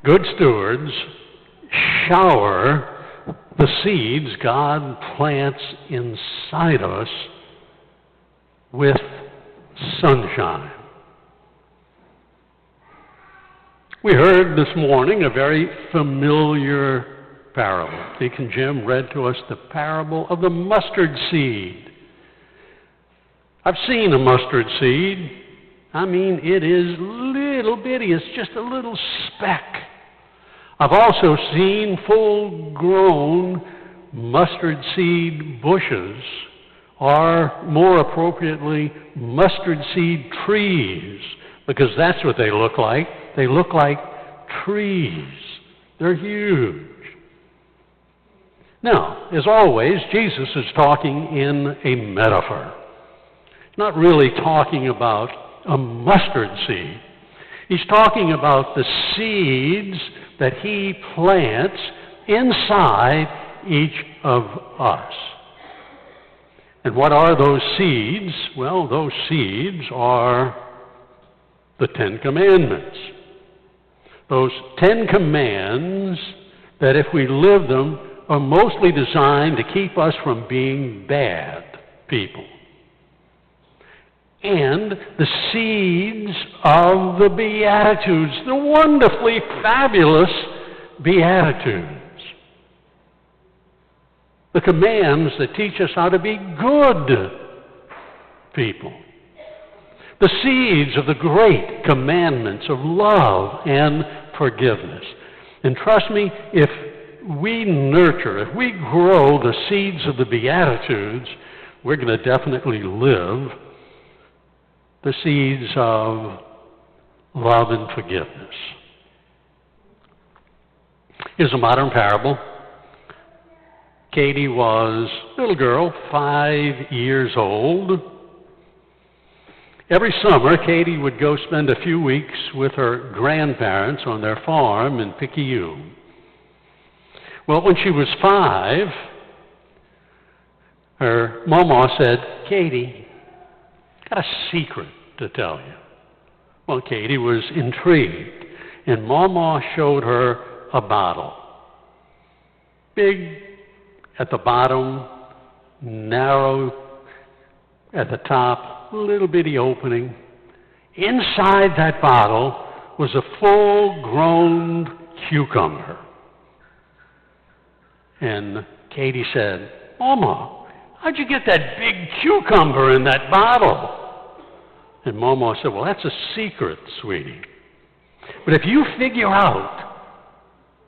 Good stewards shower the seeds God plants inside us with sunshine. We heard this morning a very familiar parable. Deacon Jim read to us the parable of the mustard seed. I've seen a mustard seed. I mean, it is little bitty. It's just a little speck. I've also seen full-grown mustard seed bushes, or more appropriately, mustard seed trees, because that's what they look like. They look like trees. They're huge. Now, as always, Jesus is talking in a metaphor. He's not really talking about a mustard seed. He's talking about the seeds that he plants inside each of us. And what are those seeds? Well, those seeds are the Ten Commandments. Those 10 commands that, if we live them, are mostly designed to keep us from being bad people. And the seeds of the Beatitudes, the wonderfully fabulous Beatitudes. The commands that teach us how to be good people. The seeds of the great commandments of love and forgiveness. And trust me, if we nurture, if we grow the seeds of the Beatitudes, we're going to definitely live the seeds of love and forgiveness. Here's a modern parable. Katie was a little girl, 5 years old. Every summer, Katie would go spend a few weeks with her grandparents on their farm in Picayune. Well, when she was 5, her mama said, "Katie, I've got a secret to tell you." Well, Katie was intrigued, and Mama showed her a bottle. Big at the bottom, narrow at the top, little bitty opening. Inside that bottle was a full-grown cucumber. And Katie said, "Mama, how'd you get that big cucumber in that bottle?" And Mama said, "Well, that's a secret, sweetie. But if you figure out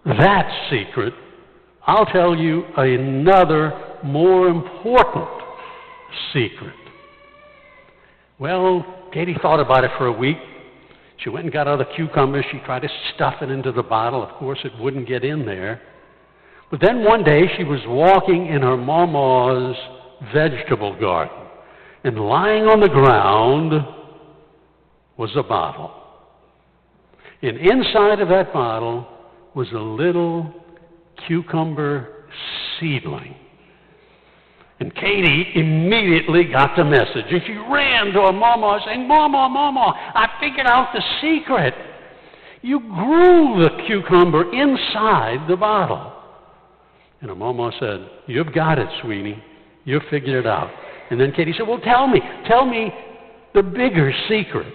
that secret, I'll tell you another more important secret." Well, Katie thought about it for a week. She went and got other cucumbers. She tried to stuff it into the bottle. Of course, it wouldn't get in there. But then one day, she was walking in her mama's vegetable garden, and lying on the ground was a bottle. And inside of that bottle was a little cucumber seedling. And Katie immediately got the message. And she ran to her mama saying, Mama, I figured out the secret. You grew the cucumber inside the bottle." And her mama said, "You've got it, sweetie. You've figured it out." And then Katie said, "Well, tell me the bigger secret."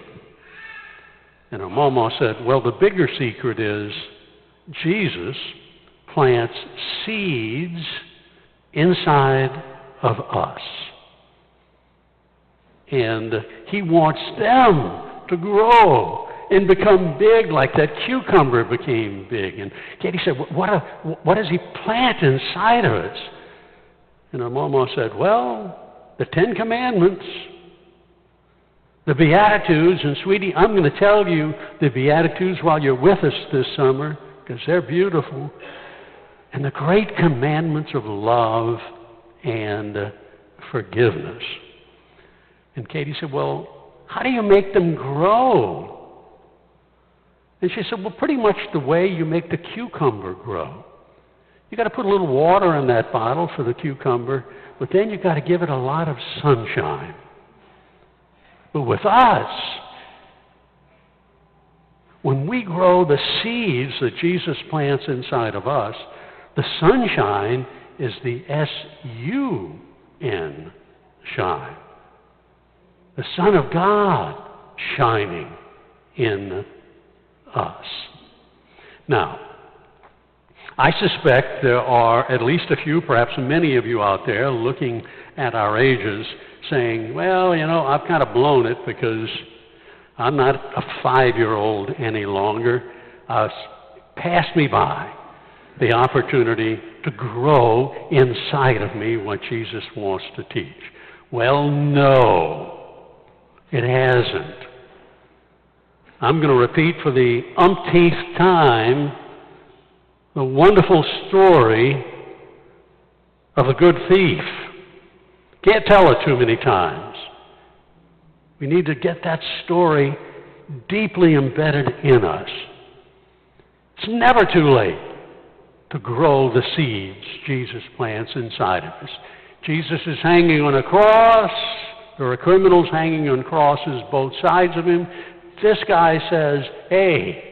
And her mama said, "Well, the bigger secret is Jesus plants seeds inside of us. And he wants them to grow and become big like that cucumber became big." And Katie said, what does he plant inside of us?" And her mama said, "Well, the 10 Commandments, the Beatitudes." And sweetie, I'm going to tell you the Beatitudes while you're with us this summer, because they're beautiful. And the great commandments of love and forgiveness. And Katie said, "Well, how do you make them grow?" And she said, "Well, pretty much the way you make the cucumber grow. You got to put a little water in that bottle for the cucumber, but then you got to give it a lot of sunshine. But with us, When we grow the seeds that Jesus plants inside of us, the sunshine is the S-U-N, shine. The Son of God shining in us. Now, I suspect there are at least a few, perhaps many of you out there looking at our ages saying, well, you know, I've kind of blown it because I'm not a 5-year-old any longer. Passed me by the opportunity to grow inside of me what Jesus wants to teach. Well, no, it hasn't. I'm going to repeat for the umpteenth time the wonderful story of the good thief. Can't tell it too many times. We need to get that story deeply embedded in us. It's never too late to grow the seeds Jesus plants inside of us. Jesus is hanging on a cross. There are criminals hanging on crosses both sides of him. This guy says, hey,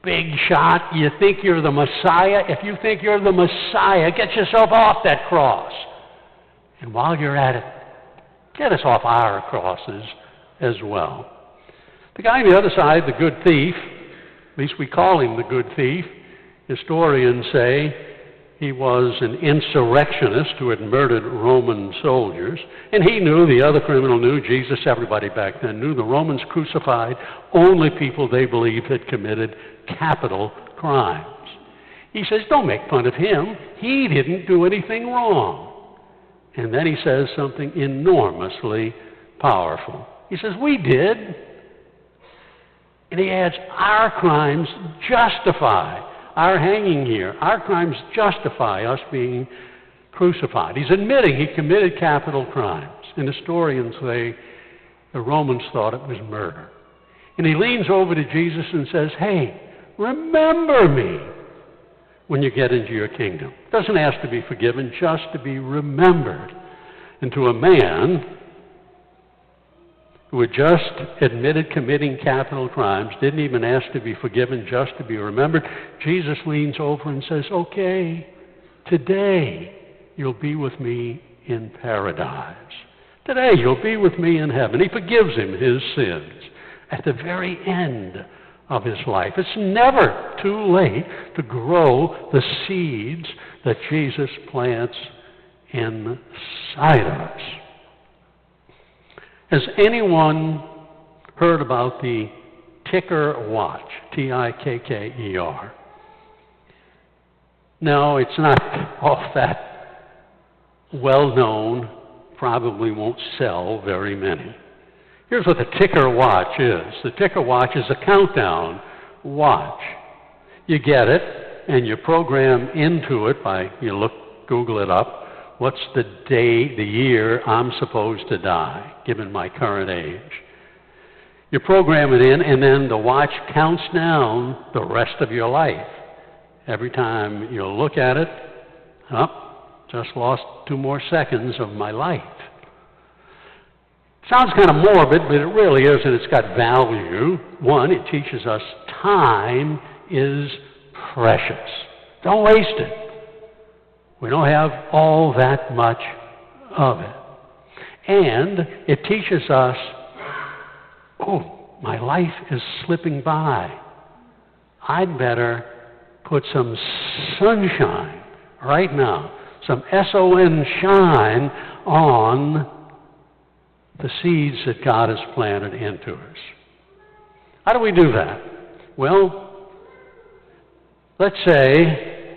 big shot, you think you're the Messiah? If you think you're the Messiah, get yourself off that cross. And while you're at it, get us off our crosses as well. The guy on the other side, the good thief, at least we call him the good thief, historians say he was an insurrectionist who had murdered Roman soldiers. And he knew, the other criminal knew, Jesus, everybody back then knew, the Romans crucified only people they believed had committed capital crimes. He says, don't make fun of him. He didn't do anything wrong. And then he says something enormously powerful. He says, we did. And he adds, our crimes justify our hanging here. Our crimes justify us being crucified. He's admitting he committed capital crimes. And historians say the Romans thought it was murder. And he leans over to Jesus and says, hey, remember me when you get into your kingdom. Doesn't ask to be forgiven, just to be remembered. And to a man who had just admitted committing capital crimes, didn't even ask to be forgiven, just to be remembered, Jesus leans over and says, okay, today you'll be with me in paradise. Today you'll be with me in heaven. He forgives him his sins at the very end of his life. It's never too late to grow the seeds that Jesus plants inside of us. Has anyone heard about the ticker watch? T-I-K-K-E-R. No, it's not all that well known. Probably won't sell very many. Here's what the ticker watch is. The ticker watch is a countdown watch. You get it, and you program into it by, Google it up, what's the day, the year I'm supposed to die, given my current age. You program it in, and then the watch counts down the rest of your life. Every time you look at it, just lost 2 more seconds of my life. Sounds kind of morbid, but it really isn't. It's got value. One, it teaches us time is precious. Don't waste it. We don't have all that much of it. And it teaches us, my life is slipping by. I'd better put some sunshine right now, some S-O-N shine on the seeds that God has planted into us. How do we do that? Well, let's say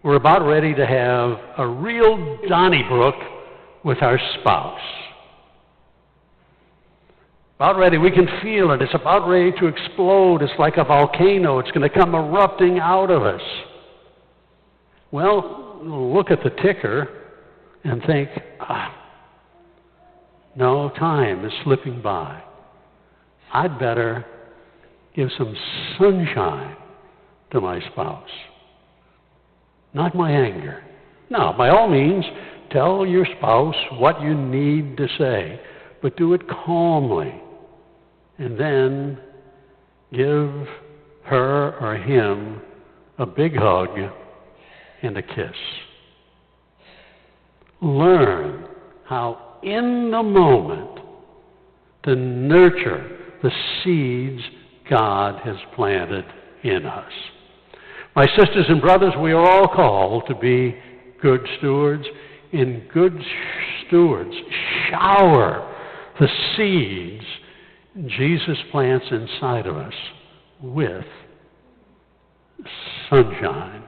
we're about ready to have a real Donnybrook with our spouse. About ready, we can feel it. It's about ready to explode. It's like a volcano. It's going to come erupting out of us. Well, look at the ticker and think, no, time is slipping by. I'd better give some sunshine to my spouse. Not my anger. Now, by all means, tell your spouse what you need to say, but do it calmly and then give her or him a big hug and a kiss. Learn how in the moment to nurture the seeds God has planted in us. My sisters and brothers, we are all called to be good stewards. And good stewards shower the seeds Jesus plants inside of us with sunshine